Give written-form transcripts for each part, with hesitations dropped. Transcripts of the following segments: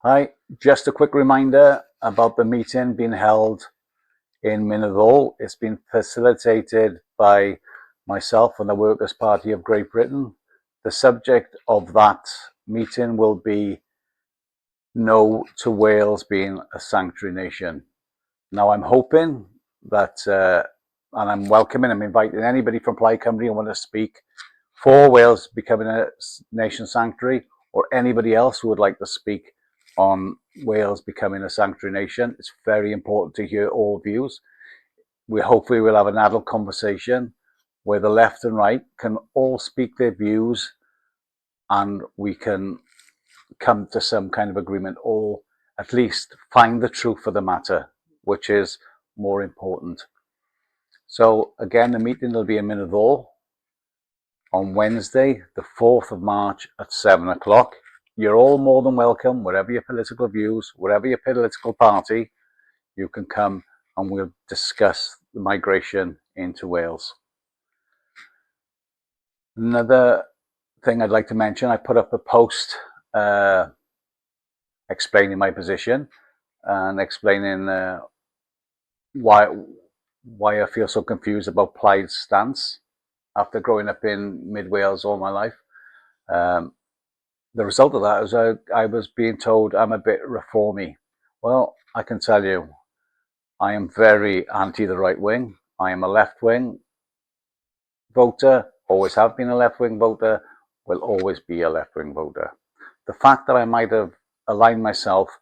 Hi, just a quick reminder about the meeting being held in Minival. It's been facilitated by myself and the Workers' Party of Great Britain. The subject of that meeting will be no to Wales being a sanctuary nation. Now, I'm hoping that, and I'm welcoming, I'm inviting anybody from Plaid Cymru who want to speak for Wales becoming a nation sanctuary, or anybody else who would like to speak on Wales becoming a sanctuary nation. It's very important to hear all views. We hopefully will have an adult conversation where the left and right can all speak their views and we can come to some kind of agreement, or at least find the truth of the matter, which is more important. So again, the meeting will be in Minival on Wednesday, the 4th of March at 7 o'clock. You're all more than welcome, whatever your political views, whatever your political party, you can come and we'll discuss the migration into Wales. Another thing I'd like to mention, I put up a post explaining my position and explaining why I feel so confused about Plaid's stance after growing up in mid Wales all my life. The result of that is I was being told I'm a bit reformy. Well, I can tell you, I am very anti the right wing. I am a left wing voter, always have been a left wing voter, will always be a left wing voter. The fact that I might have aligned myself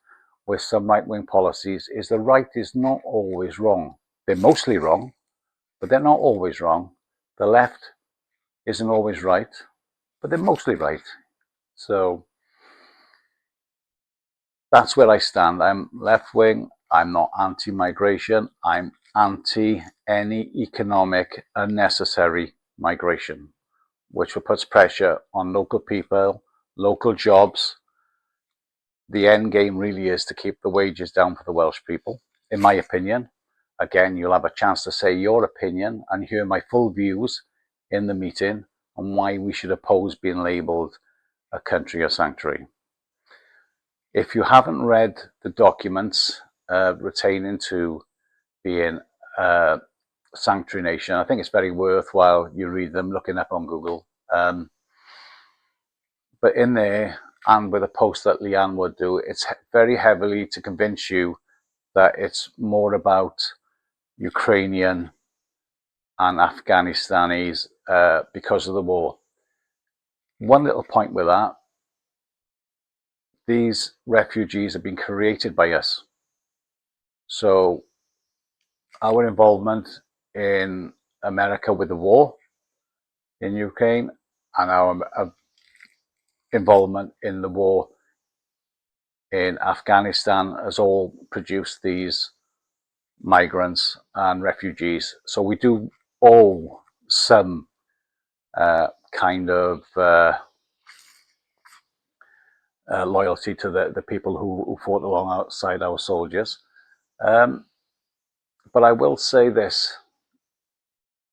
with some right wing policies is the right is not always wrong. They're mostly wrong, but they're not always wrong. The left isn't always right, but they're mostly right. So that's where I stand. I'm left wing. I'm not anti-migration. I'm anti any economic unnecessary migration, which puts pressure on local people, local jobs. The end game really is to keep the wages down for the Welsh people, in my opinion. Again, you'll have a chance to say your opinion and hear my full views in the meeting on why we should oppose being labelled a country or sanctuary. If you haven't read the documents retaining to being a sanctuary nation, I think it's very worthwhile you read them, looking up on Google. But in there, and with a post that Leanne would do, it's very heavily to convince you that it's more about Ukrainian and Afghanistanis because of the war. One little point with that, these refugees have been created by us. So our involvement in America with the war in Ukraine and our involvement in the war in Afghanistan has all produced these migrants and refugees. So we do owe some kind of loyalty to the people who fought alongside our soldiers. But I will say this,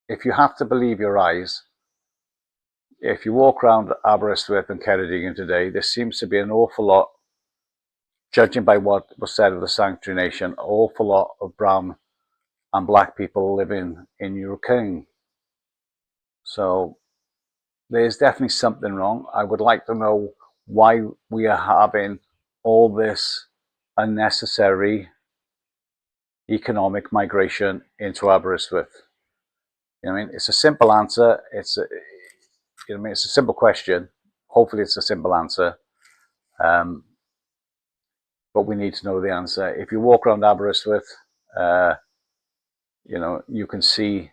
if you have to believe your eyes, if you walk around Aberystwyth and Ceredigion today, there seems to be an awful lot, judging by what was said of the sanctuary nation, an awful lot of brown and black people living in Ukraine. So there's definitely something wrong. I would like to know why we are having all this unnecessary economic migration into Aberystwyth. You know what I mean? It's a simple answer. It's a, you know what I mean? It's a simple question. Hopefully it's a simple answer. But we need to know the answer. If you walk around Aberystwyth, you know, you can see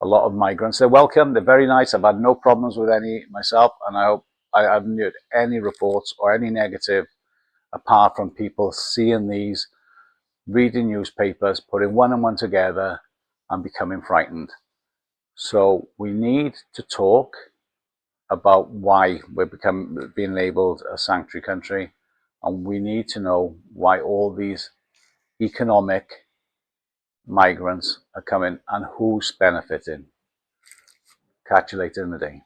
a lot of migrants. They're welcome. They're very nice. I've had no problems with any myself, and I hope I haven't heard any reports or any negative apart from people seeing these, reading newspapers, putting one and one together and becoming frightened. So we need to talk about why we're being labelled a sanctuary country, and we need to know why all these economic migrants are coming and who's benefiting. Catch you later in the day.